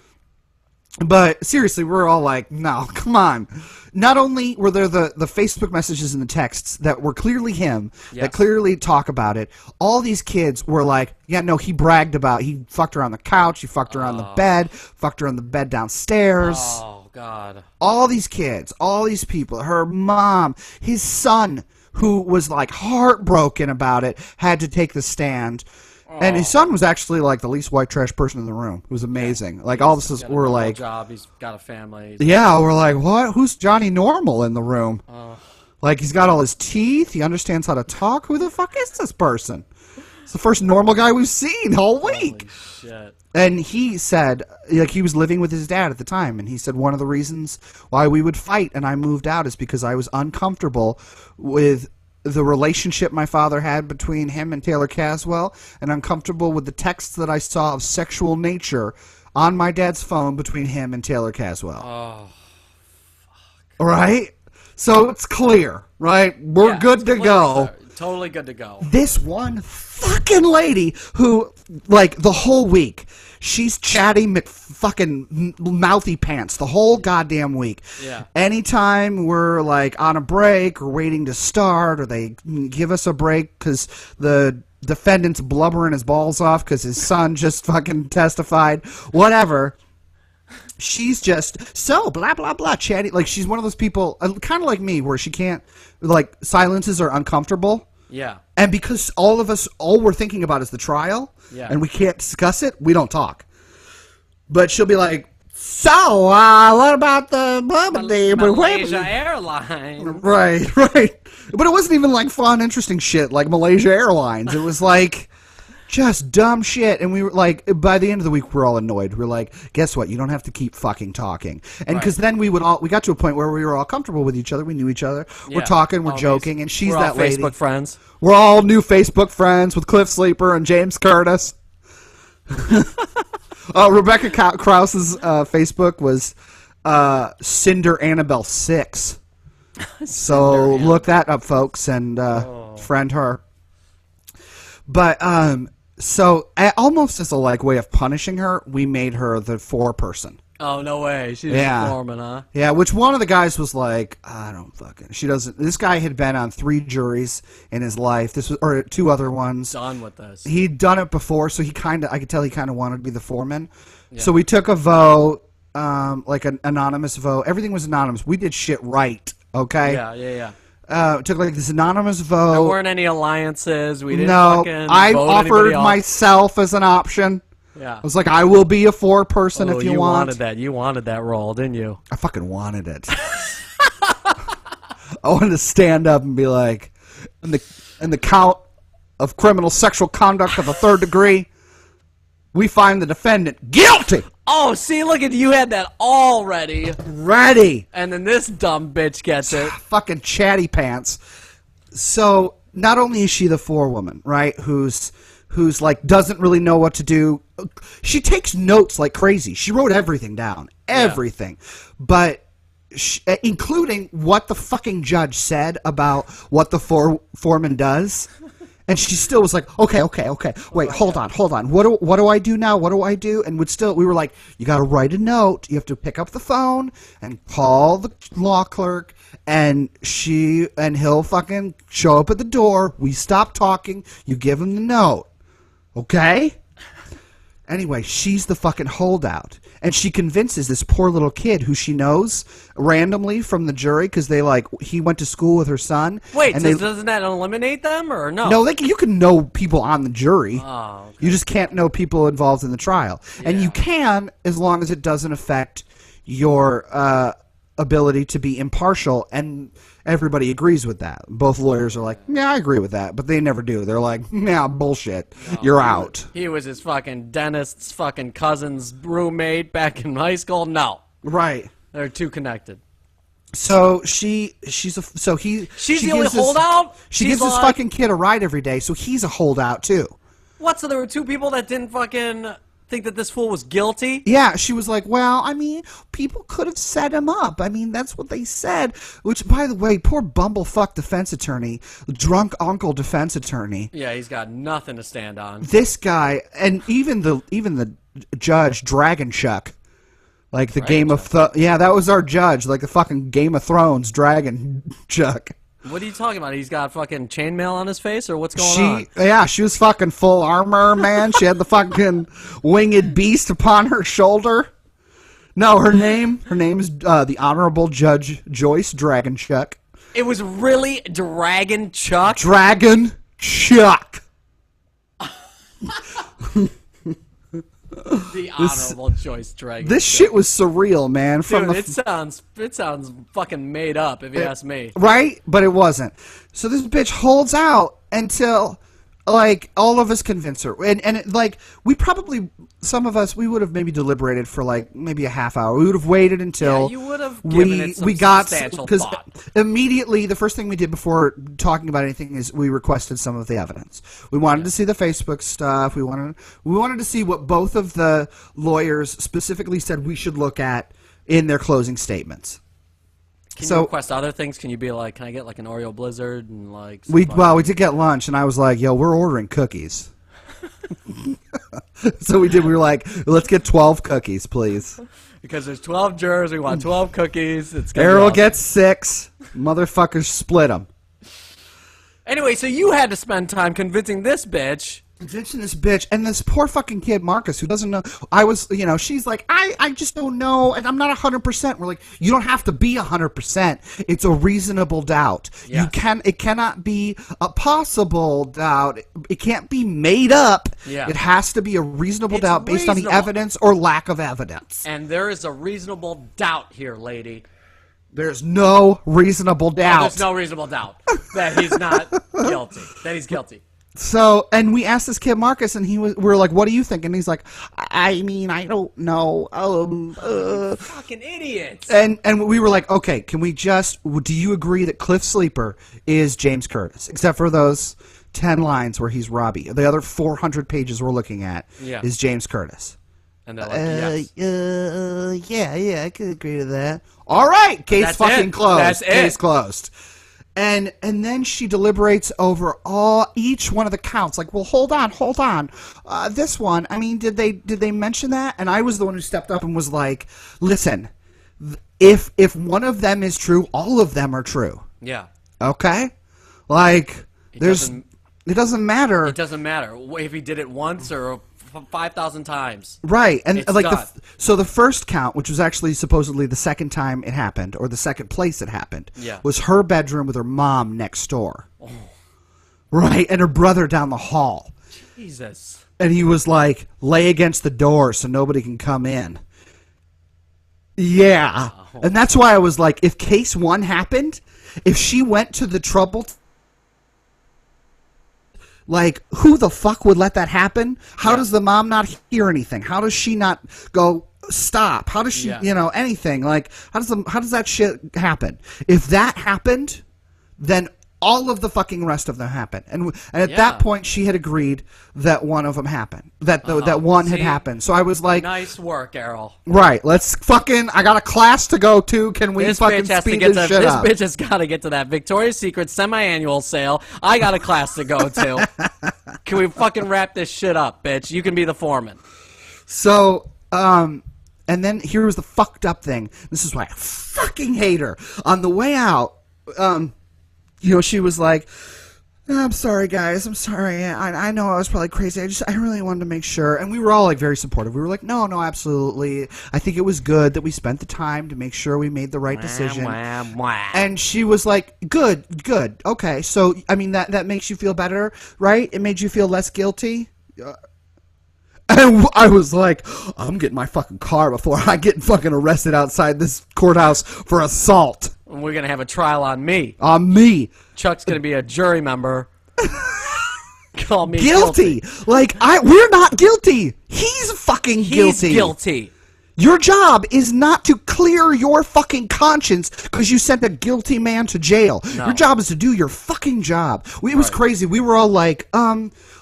But seriously, we're all like, no, come on. Not only were there the Facebook messages and the texts that were clearly him, that clearly talk about it, all these kids were like, yeah, no, he bragged about, he fucked her on the couch, he fucked her on the bed, fucked her on the bed downstairs. Oh, God. All these kids, all these people, her mom, his son, who was like heartbroken about it, had to take the stand. And his son was actually like the least white trash person in the room. It was amazing. Yeah. Like all of us were like, job. He's got a family. Yeah, we're like, what? Who's Johnny Normal in the room? Like he's got all his teeth. He understands how to talk. Who the fuck is this person? It's the first normal guy we've seen all week. Holy shit. And he said, like he was living with his dad at the time, and he said one of the reasons why we would fight and I moved out is because I was uncomfortable with the relationship my father had between him and Taylor Caswell, and uncomfortable with the texts that I saw of sexual nature on my dad's phone between him and Taylor Caswell. Oh, fuck. Right? So it's clear, right? We're good to go. Totally good to go. This one fucking lady who, like, the whole week, she's chatty fucking mouthy pants the whole goddamn week. Yeah. Anytime we're, like, on a break or waiting to start, or they give us a break because the defendant's blubbering his balls off because his son just fucking testified, whatever. She's just so blah, blah, blah, chatty. Like, she's one of those people, kind of like me, where she can't, like, silences are uncomfortable. Yeah. And because all we're thinking about is the trial, and we can't discuss it, we don't talk. But she'll be like, so, what about the Malaysia Airlines? Right. But it wasn't even, like, fun, interesting shit like Malaysia Airlines. It was, like, just dumb shit. And we were, like, by the end of the week, we're all annoyed. We're like, guess what? You don't have to keep fucking talking. And because then we got to a point where we were all comfortable with each other. We knew each other. Yeah. We're talking, we're joking, and she's that lady. We're all Facebook friends. We're all new Facebook friends with Cliff Sleeper and James Curtis. Rebecca Krause's Facebook was Cinder Annabelle 6. So look that up, folks, and friend her. But So, almost as a way of punishing her, we made her the foreperson. Oh, no way. She's a foreman, huh? Yeah, which one of the guys was like, she doesn't. This guy had been on 3 juries in his life. Or 2 other ones. Done with this. He'd done it before, so I could tell he kind of wanted to be the foreman. Yeah. So we took a vote, an anonymous vote. Everything was anonymous. We did shit right, okay? Yeah. Took this anonymous vote. There weren't any alliances. We didn't I offered myself as an option. Yeah. I was like, I will be a foreperson if you want. You wanted that role, didn't you? I fucking wanted it. I wanted to stand up and be like, in the count of criminal sexual conduct of the 3rd degree, we find the defendant guilty. Oh, see, look at you had that all ready. Ready. And then this dumb bitch gets it. Fucking chatty pants. So, not only is she the forewoman, right, who's doesn't really know what to do. She takes notes like crazy. She wrote everything down. Everything. Yeah. But including what the fucking judge said about what the foreman does. And she still was like, okay. Wait, hold on. What do I do now? What do I do? And we were like, you got to write a note. You have to pick up the phone and call the law clerk, and he'll fucking show up at the door. We stop talking. You give him the note. Okay? Anyway, she's the fucking holdout. And she convinces this poor little kid who she knows randomly from the jury because he went to school with her son. Wait, so doesn't that eliminate them or no? No, you can know people on the jury. Oh, okay. You just can't know people involved in the trial. Yeah. And you can as long as it doesn't affect your ability to be impartial, and everybody agrees with that. Both lawyers are like, yeah, I agree with that, but they never do. They're like, nah, bullshit. You're out. He was his fucking dentist's fucking cousin's roommate back in high school. No. Right. They're too connected. So she's the only holdout? She gives this fucking kid a ride every day, so he's a holdout too. What, so there were 2 people that didn't fucking think that this fool was guilty? Yeah, she was like, well, I mean, people could have set him up. I mean, that's what they said. Which, by the way, poor bumblefuck defense attorney, drunk uncle defense attorney. Yeah, he's got nothing to stand on. This guy, and even the judge, Dragon Chuck, like the Game of yeah, that was our judge, like the fucking Game of Thrones, Dragon Chuck. What are you talking about? He's got fucking chainmail on his face, or what's going on? Yeah, she was fucking full armor, man. She had the fucking winged beast upon her shoulder. No, her name is the Honorable Judge Joyce Dragon Chuck. It was really Dragon Chuck? Dragon Chuck. The Honorable Joyce Dragon. This shit was surreal, man. Dude, it sounds fucking made up, if you ask me. Right? But it wasn't. So this bitch holds out until all of us convince her. And we probably, some of us, we would have maybe deliberated for maybe a half hour. We would have waited until you would have given it some substantial thought. Immediately, the first thing we did before talking about anything is we requested some of the evidence. We wanted to see the Facebook stuff. We wanted to see what both of the lawyers specifically said we should look at in their closing statements. Can you request other things? Can you be like, can I get an Oreo Blizzard and we did get lunch, and I was like, yo, we're ordering cookies. So we did. We were like, let's get 12 cookies, please. Because there's 12 jurors, we want 12 cookies. Aral gets 6. Motherfuckers split them. Anyway, so you had to spend time convincing this bitch. Convincing this bitch, and this poor fucking kid, Marcus, who doesn't know. She's like, I just don't know, and I'm not 100%. We're like, you don't have to be 100%. It's a reasonable doubt. Yes. It cannot be a possible doubt. It can't be made up. Yeah. It has to be a reasonable doubt based on the evidence or lack of evidence. And there is a reasonable doubt here, lady. There's no reasonable doubt. There's no reasonable doubt that he's not guilty. That he's guilty. So, and we asked this kid Marcus, and we're like, "What do you think?" And he's like, "I mean, I don't know." Fucking idiots. And we were like, "Okay, do you agree that Cliff Sleeper is James Curtis, except for those 10 lines where he's Robbie? The other 400 pages we're looking at is James Curtis." And they're like, yes. Yeah, I could agree to that. All right, case fucking closed. That's it. Case closed. And then she deliberates over each one of the counts. Like, well, hold on. This one, I mean, did they mention that? And I was the one who stepped up and was like, listen, if one of them is true, all of them are true. Yeah. Okay? Like, it doesn't matter. It doesn't matter if he did it once or 5,000 times. Right. And it's like done. So the first count, which was actually supposedly the second time it happened, or the second place it happened, was her bedroom with her mom next door. Oh. Right, and her brother down the hall. Jesus. And he was like, lay against the door so nobody can come in. Yeah. Oh. And that's why I was like, if case 1 happened, if she went to the trouble, like, who the fuck would let that happen? How does the mom not hear anything? How does she not go, stop? How does she, anything? Like, how does that shit happen? If that happened, then all of the fucking rest of them happened. And at that point, she had agreed that one of them happened. That one had happened. So I was like... Nice work, Aral. Right. Let's fucking... I got a class to go to. Can we fucking speed this shit up? This bitch has got to get to that Victoria's Secret semi-annual sale. I got a class to go to. Can we fucking wrap this shit up, bitch? You can be the foreman. So, and then here was the fucked up thing. This is why I fucking hate her. On the way out, she was like, I'm sorry, guys. I'm sorry. I know I was probably crazy. I really wanted to make sure. And we were all like very supportive. We were like, no, absolutely. I think it was good that we spent the time to make sure we made the right decision. And she was like, good. Okay. So, I mean, that makes you feel better, right? It made you feel less guilty? And I was like, I'm getting my fucking car before I get fucking arrested outside this courthouse for assault. We're going to have a trial on me. On me. Chuck's going to be a jury member. Call me guilty. Like, we're not guilty. He's fucking guilty. He's guilty. Your job is not to clear your fucking conscience because you sent a guilty man to jail. No. Your job is to do your fucking job. It was crazy. We were all like,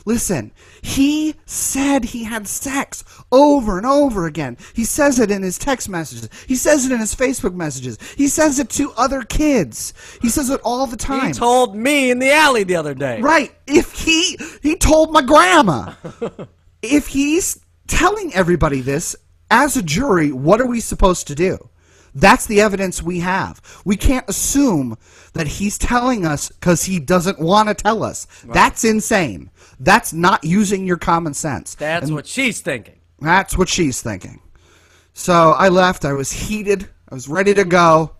listen, he said he had sex over and over again. He says it in his text messages. He says it in his Facebook messages. He says it to other kids. He says it all the time. He told me in the alley the other day. Right. If he told my grandma. If he's telling everybody this, as a jury, what are we supposed to do? That's the evidence we have. We can't assume that he's telling us because he doesn't want to tell us. Right. That's insane. That's not using your common sense. That's what she's thinking. That's what she's thinking. So I left. I was heated. I was ready to go.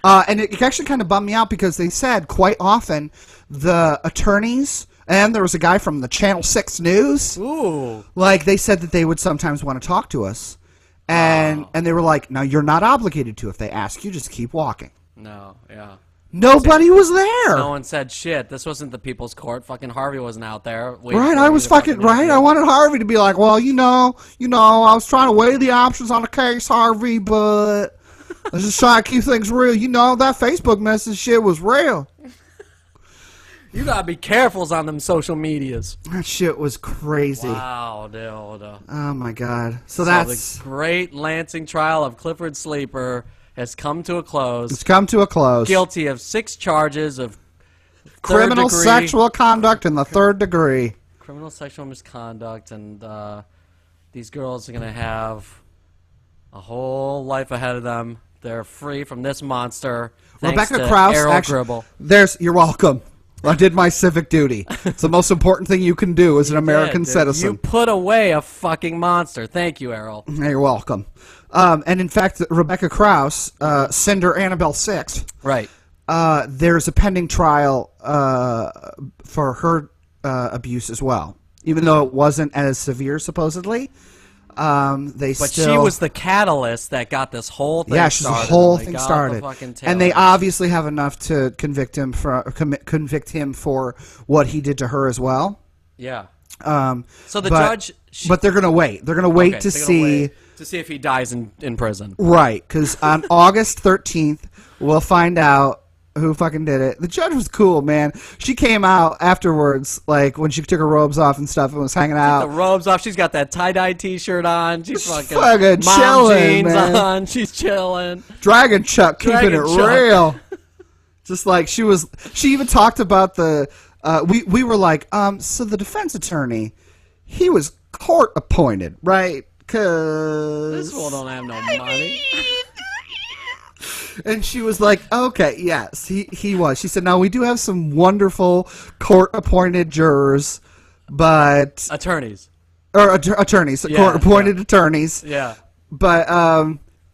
And it actually kind of bummed me out because they said quite often the attorneys... And there was a guy from the Channel 6 News. Ooh. Like, they said that they would sometimes want to talk to us. And they were like, no, you're not obligated to. If they ask you, just keep walking. No, yeah. Nobody was there. No one said shit. This wasn't the people's court. Fucking Harvey wasn't out there. Right, I was fucking right. I wanted Harvey to be like, well, I was trying to weigh the options on the case, Harvey, but I was just trying to keep things real. That Facebook message shit was real. You gotta be careful on them social medias. That shit was crazy. Wow, dude. Oh my god. So that's the great Lansing trial of Clifford Sleeper has come to a close. It's come to a close. Guilty of 6 charges of criminal sexual conduct in the 3rd degree. Criminal sexual misconduct, and these girls are gonna have a whole life ahead of them. They're free from this monster. Rebecca Krause, Aral. You're welcome. I did my civic duty. It's the most important thing you can do as an American citizen. You put away a fucking monster. Thank you, Aral. You're welcome. And in fact, Rebecca Krause, Cinder Annabelle 6. Right. There's a pending trial for her abuse as well. Even though it wasn't as severe, supposedly. She was the catalyst that got this whole thing started. Yeah, the whole thing started. And they obviously have enough to convict him for what he did to her as well. Yeah. So the judge... But they're going to wait. They're going to wait to see... To see if he dies in prison. Right, because on August 13th, we'll find out who fucking did it. The judge was cool, man. She came out afterwards, like when she took her robes off and stuff and was hanging out. The robes off. She's got that tie-dye T-shirt on. She's fucking mom chilling, jeans man. On. She's chilling. Dragon Chuck, keeping it real. Just like she even talked about the, we were like, so the defense attorney, he was court appointed, right? Cause This fool don't have no money. And she was like, okay, yes, he was. She said, no, we do have some wonderful court-appointed jurors, but... Attorneys. Or attorneys, court-appointed attorneys. Yeah. But,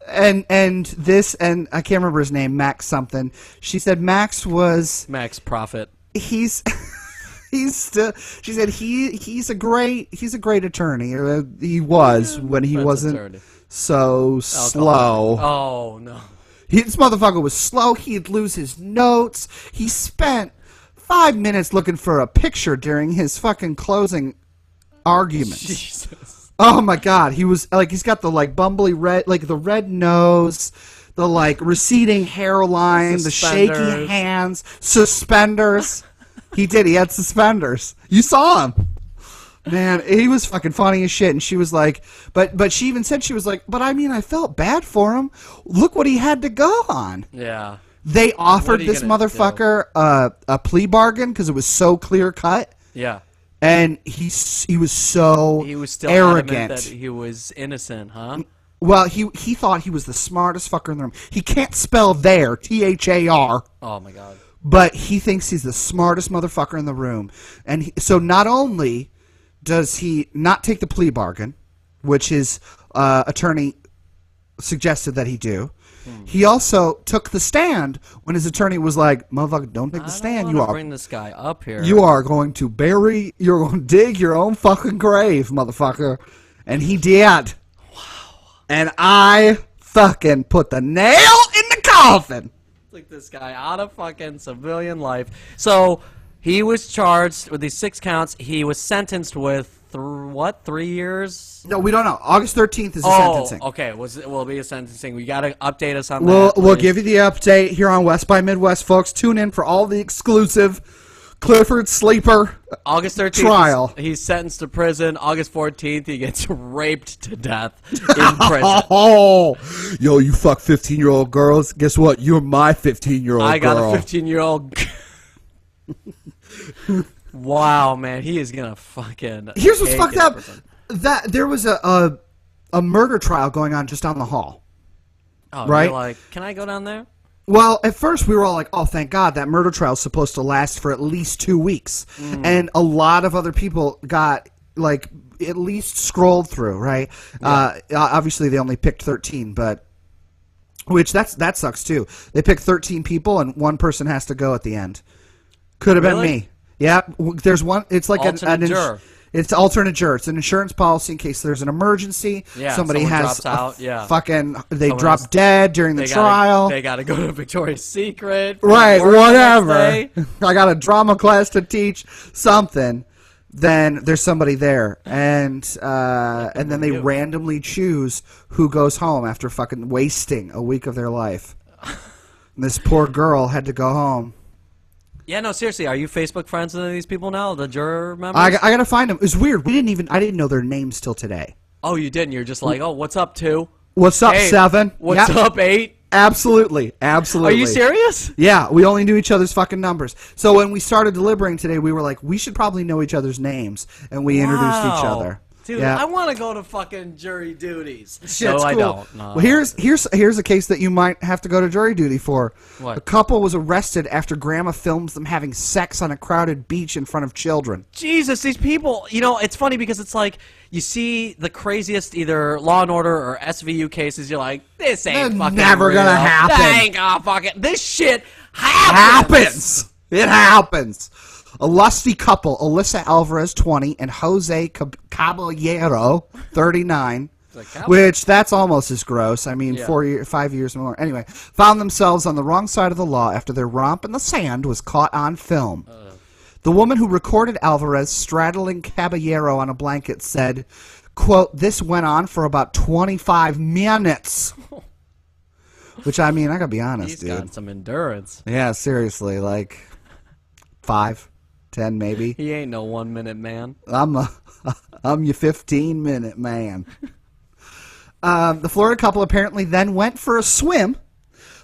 and this, and I can't remember his name, Max something. She said Max was... Max Profit. He's still... She said he's a great attorney. Or he was when he wasn't attorney. So slow. Oh, no. This motherfucker was slow. He'd lose his notes. He spent 5 minutes looking for a picture during his fucking closing arguments. Jesus. Oh my God. He was like, he's got the like bumbly red, like the red nose, the like receding hairline, the shaky hands, suspenders. He did. He had suspenders. You saw him. Man, he was fucking funny as shit, and she was like, but she even said, she was like, but I mean, I felt bad for him. Look what he had to go on. Yeah. They offered this motherfucker a plea bargain because it was so clear cut. Yeah. And he was so he was still arrogant that he was innocent, huh? Well, he thought he was the smartest fucker in the room. He can't spell there, Thar. Oh my God. But he thinks he's the smartest motherfucker in the room, and so not only does he not take the plea bargain, which his attorney suggested that he do, he also took the stand when his attorney was like, motherfucker, don't take the stand. You are bring this guy up here. You are going to you're going to dig your own fucking grave, motherfucker. And he did. Wow. And I fucking put the nail in the coffin. Took this guy out of fucking civilian life. So he was charged with these 6 counts. He was sentenced with 3 years? No, we don't know. August 13th is the sentencing. Okay. Will it be a sentencing? We got to update us on that. We'll give you the update here on West by Midwest, folks. Tune in for all the exclusive Clifford Sleeper August 13th trial. He's sentenced to prison. August 14th, he gets raped to death in prison. Oh, yo, you fuck 15-year-old girls. Guess what? You're my 15-year-old girl. I got a 15-year-old. Wow, man, he is gonna fucking. Here's what's fucked up: that there was a murder trial going on just down the hall. Oh, right? You're like, can I go down there? Well, at first we were all like, "Oh, thank God, that murder trial is supposed to last for at least 2 weeks," and a lot of other people got like at least scrolled through. Right? Yeah. Obviously, they only picked 13, but which that sucks too. They picked 13 people, and one person has to go at the end. Could have been me. Yeah, there's one. It's like an juror. It's alternate juror. It's an insurance policy in case there's an emergency. Yeah, somebody has drops out. Yeah, fucking they drop dead during the trial. They got to go to Victoria's Secret. Right, whatever. I got a drama class to teach something. Then there's somebody there, and then they randomly choose who goes home after fucking wasting a week of their life. And this poor girl had to go home. Yeah, no, seriously, are you Facebook friends with these people now, the juror members? I gotta find them. It's weird. I didn't know their names till today. Oh, you didn't? You're just like, oh, what's up, 2? What's up, 7? What's up, 8? Absolutely. Are you serious? Yeah, we only knew each other's fucking numbers. So when we started deliberating today, we were like, we should probably know each other's names, and we introduced each other. Dude, I want to go to fucking jury duties. Shit's cool. I don't. No. Well, here's a case that you might have to go to jury duty for. What? A couple was arrested after grandma films them having sex on a crowded beach in front of children. Jesus, these people, you know, it's funny because it's like you see the craziest either Law and Order or SVU cases, you're like, this ain't fucking never real. gonna happen. That ain't gonna fucking, this shit happens. It happens. A lusty couple, Alyssa Alvarez, 20, and Jose Caballero, 39, which that's almost as gross. I mean, 5 years more. Anyway, found themselves on the wrong side of the law after their romp in the sand was caught on film. The woman who recorded Alvarez straddling Caballero on a blanket said, quote, "This went on for about 25 minutes." Which, I mean, I gotta be honest, dude. He's got some endurance. Yeah, seriously, like 5, 10 maybe. He ain't no 1 minute man. I'm your 15-minute man. The Florida couple apparently then went for a swim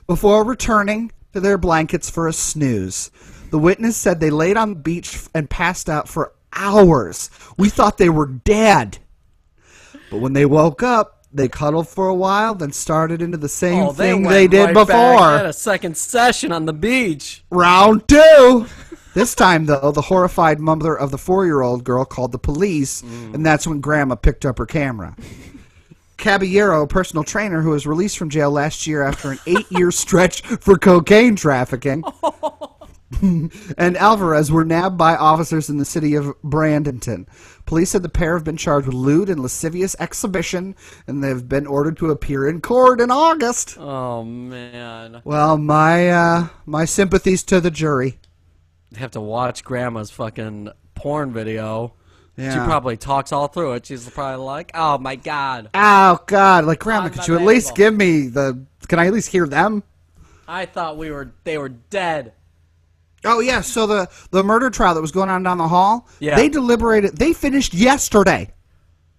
before returning to their blankets for a snooze. The witness said they laid on the beach and passed out for hours. We thought they were dead. But when they woke up, they cuddled for a while, then started into the same thing they did before. Back. They had a second session on the beach. Round 2. This time, though, the horrified mother of the 4-year-old girl called the police, and that's when Grandma picked up her camera. Caballero, a personal trainer who was released from jail last year after an 8-year stretch for cocaine trafficking, and Alvarez were nabbed by officers in the city of Bradenton. Police said the pair have been charged with lewd and lascivious exhibition, and they've been ordered to appear in court in August. Oh, man. Well, my sympathies to the jury. They have to watch Grandma's fucking porn video. Yeah. She probably talks all through it. She's probably like, oh, my God. Oh, God. Like, Grandma, could you at least give me the... Can I at least hear them? I thought they were dead. Oh, yeah. So the murder trial that was going on down the hall, yeah. They deliberated. They finished yesterday.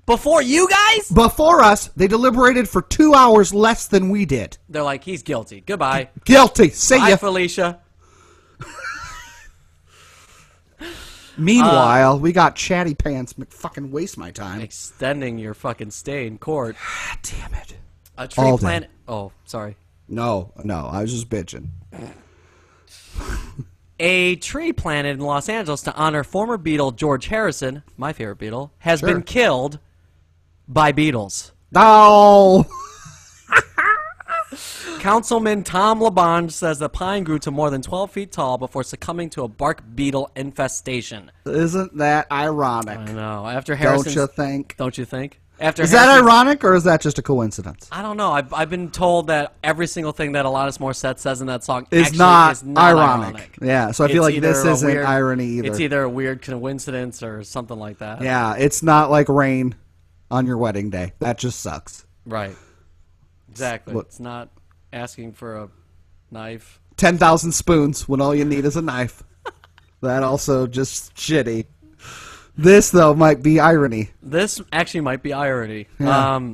Before you guys? Before us. They deliberated for 2 hours less than we did. They're like, he's guilty. Goodbye. Guilty. See ya. Bye, Felicia. Meanwhile, we got chatty pants fucking waste my time. Extending your fucking stay in court. God damn it. A tree plant. Oh, sorry. No, I was just bitching. A tree planted in Los Angeles to honor former Beatle George Harrison, my favorite Beatle, has been killed by beetles. No! Councilman Tom LaBonge says the pine grew to more than 12 feet tall before succumbing to a bark beetle infestation. Isn't that ironic? I know. After Harrison, don't you think? Don't you think? Is that ironic, or is that just a coincidence? I don't know. I've been told that every single thing that Alanis Morissette says in that song is not ironic. Yeah, so I feel like this isn't irony either. It's either a weird coincidence or something like that. Yeah, it's not like rain on your wedding day. That just sucks. Right. Exactly. It's not asking for a knife. 10,000 spoons when all you need is a knife. That also just shitty. This, though, might be irony. This actually might be irony. Yeah.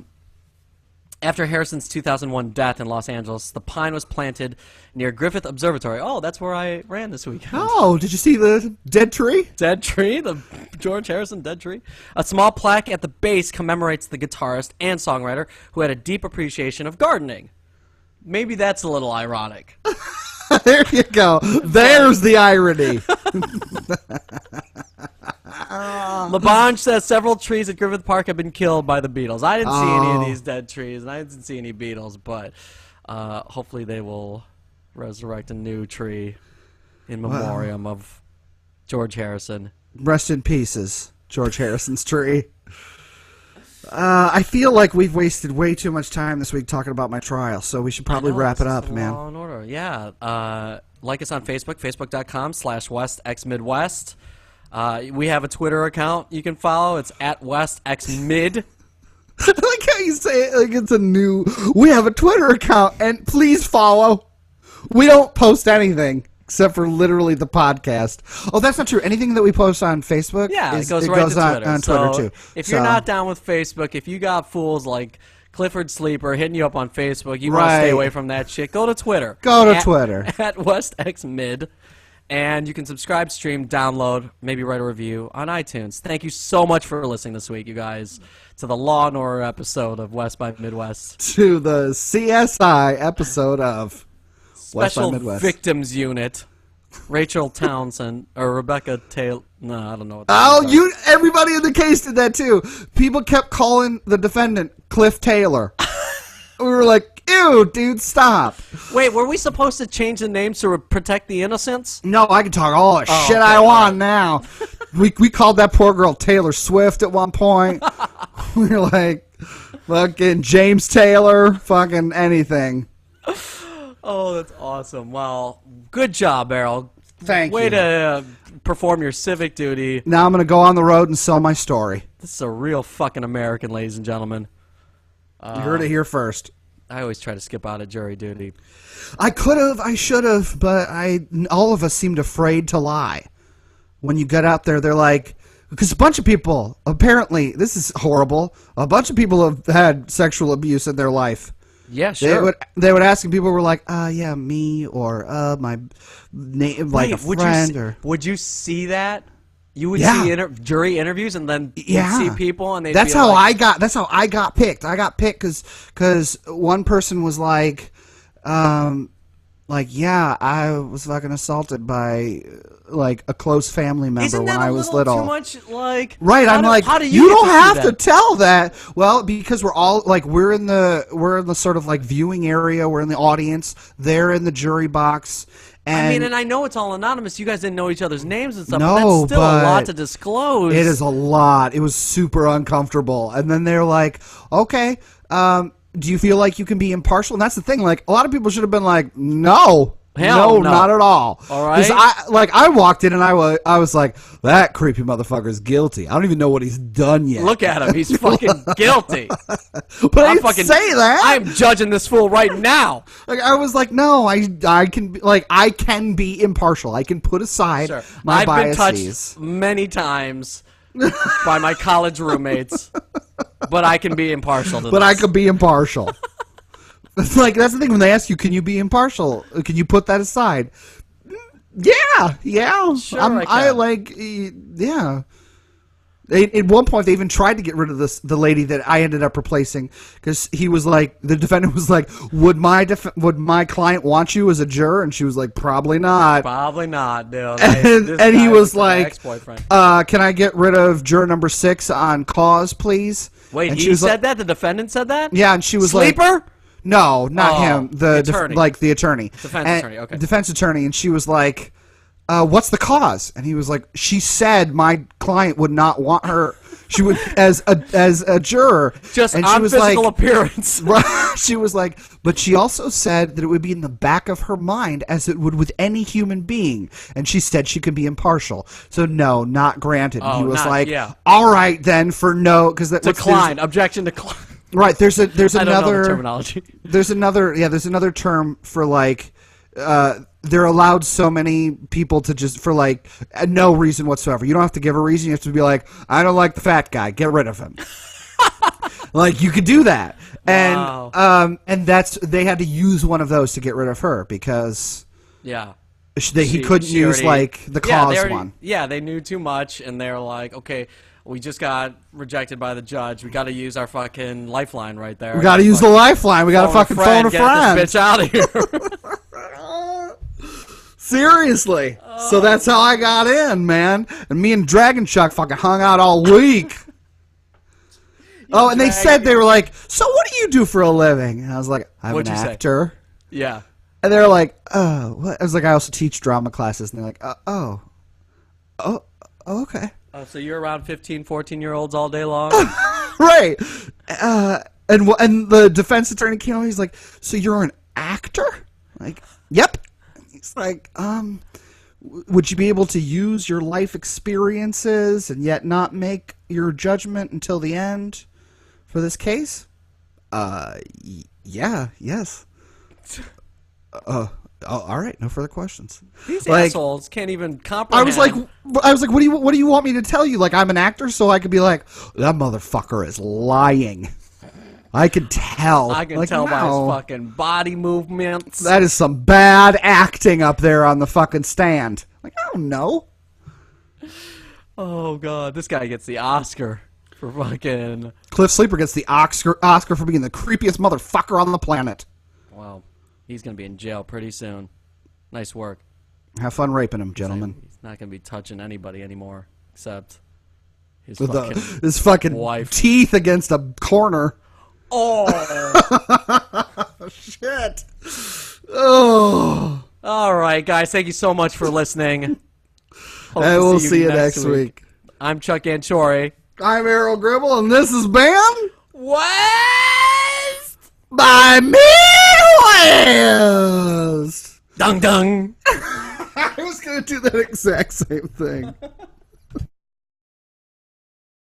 After Harrison's 2001 death in Los Angeles, the pine was planted near Griffith Observatory. Oh, that's where I ran this weekend. Oh, did you see the dead tree? Dead tree? The George Harrison dead tree? A small plaque at the base commemorates the guitarist and songwriter who had a deep appreciation of gardening. Maybe that's a little ironic. There you go. There's the irony. LaBonge says several trees at Griffith Park have been killed by the beetles. I didn't see any of these dead trees, and I didn't see any beetles, but hopefully they will resurrect a new tree in memoriam of George Harrison. Rest in pieces, George Harrison's tree. I feel like we've wasted way too much time this week talking about my trial, so we should probably wrap it up, man. Law and Order. Yeah. Like us on Facebook, facebook.com/WestXMidwest. We have a Twitter account you can follow. It's at WestXMid. I like how you say it like it's a new... We have a Twitter account, and please follow. We don't post anything except for literally the podcast. Oh, that's not true. Anything that we post on Facebook, it goes right to Twitter. On Twitter, too. If you're not down with Facebook, if you got fools like Clifford Sleeper hitting you up on Facebook, you want to stay away from that shit, go to Twitter. Go to Twitter. At WestXMid. And you can subscribe, stream, download, maybe write a review on iTunes. Thank you so much for listening this week, you guys, to the Law and Order episode of West by Midwest. To the CSI episode of Special Victims Unit. Rachel Townsend or Rebecca Taylor. No, I don't know what that is. Everybody in the case did that too. People kept calling the defendant Cliff Taylor. We were like, ew, dude, stop. Wait, were we supposed to change the names to protect the innocents? No, I can talk all the shit I want now. We called that poor girl Taylor Swift at one point. We were like, fucking James Taylor, fucking anything. Oh, that's awesome. Well, good job, Aral. Thank you. Way to perform your civic duty. Now I'm going to go on the road and sell my story. This is a real fucking American, ladies and gentlemen. You heard it here first. I always try to skip out of jury duty. I could have, I should have, but all of us seemed afraid to lie. When you get out there, they're like, because a bunch of people, apparently, this is horrible, a bunch of people have had sexual abuse in their life. Yeah, sure. They would ask, and people were like, yeah, me, or my name, like a friend, would you see that? You would Yeah. see jury interviews, and then you'd see people, and they'd That's be how like, that's how I got picked. I got picked because one person was like, yeah, I was fucking assaulted by like a close family member Isn't that when I was little. Too much, like, right? I'm like, how do you don't have to to tell that. Well, because we're all like we're in the sort of like viewing area. We're in the audience. They're in the jury box. And I mean, and I know it's all anonymous. You guys didn't know each other's names and stuff. No, but that's still a lot but to disclose. it is a lot. It was super uncomfortable. And then they're like, okay, do you feel like you can be impartial? And that's the thing. Like, a lot of people should have been like, no. Hell no. Not at all. All right. 'Cause I walked in and I was like, that creepy motherfucker is guilty. I don't even know what he's done yet. Look at him. He's fucking guilty. But I didn't say that. I'm judging this fool right now. Like, I was like, no, I can be impartial. I can put aside my biases. I've been touched many times by my college roommates, but I can be impartial to this. I could be impartial. It's like, that's the thing when they ask you, can you be impartial? Can you put that aside? Yeah. Sure, yeah. At one point, they even tried to get rid of the lady that I ended up replacing because he was like, the defendant was like, would my client want you as a juror? And she was like, probably not. Probably not, dude. And he was like, ex-boyfriend. can I get rid of juror number 6 on cause, please? Wait, and he said that? The defendant said that? Yeah, and she was Sleeper? like, no, not him. The attorney. the attorney. Defense attorney, okay. Defense attorney, and she was like, what's the cause? And he was like, she said my client would not want her. She would as a juror. Just and on she was physical like, appearance. She was like, but she also said that it would be in the back of her mind as it would with any human being. And she said she could be impartial. So no, not granted. And he was all right then for no. Because decline. Objection decline. Right, there's I don't know another the terminology. There's another term for like they're allowed so many people to just for like no reason whatsoever. You don't have to give a reason. You have to be like, I don't like the fat guy. Get rid of him. Like you could do that, and wow. And they had to use one of those to get rid of her because he couldn't use like the cause one. Yeah, they knew too much, and they're like, okay. We just got rejected by the judge. We got to use our fucking lifeline right there. We got to use the lifeline. We got to fucking phone a friend. Get this bitch out of here. Seriously. So that's how I got in, man. And me and Dragon Chuck fucking hung out all week. And they said, they were like, so what do you do for a living? And I was like, I'm an actor. Say? Yeah. And they were like, oh. What? I was like, I also teach drama classes. And they're like, oh, okay. Oh, so you're around 15, 14-year-olds all day long? Right. And the defense attorney came over. He's like, so you're an actor? Like, yep. He's like, would you be able to use your life experiences and yet not make your judgment until the end for this case? Yes. All right, no further questions. These assholes can't even comprehend. I was like, what do you want me to tell you? Like, I'm an actor, so I could be like, that motherfucker is lying. I could tell. I can tell by his fucking body movements. That is some bad acting up there on the fucking stand. Like, I don't know. Oh god, this guy gets the Oscar for fucking. Cliff Sleeper gets the Oscar for being the creepiest motherfucker on the planet. Wow. He's going to be in jail pretty soon. Nice work. Have fun raping him, gentlemen. He's not going to be touching anybody anymore, except his fucking wife. Teeth against a corner. Oh. Shit. Oh. All right, guys. Thank you so much for listening. And we'll see you next week. I'm Chuck Anchori. I'm Aral Gribble, and this is Bam West by Midwest. Dung dung. I was going to do that exact same thing.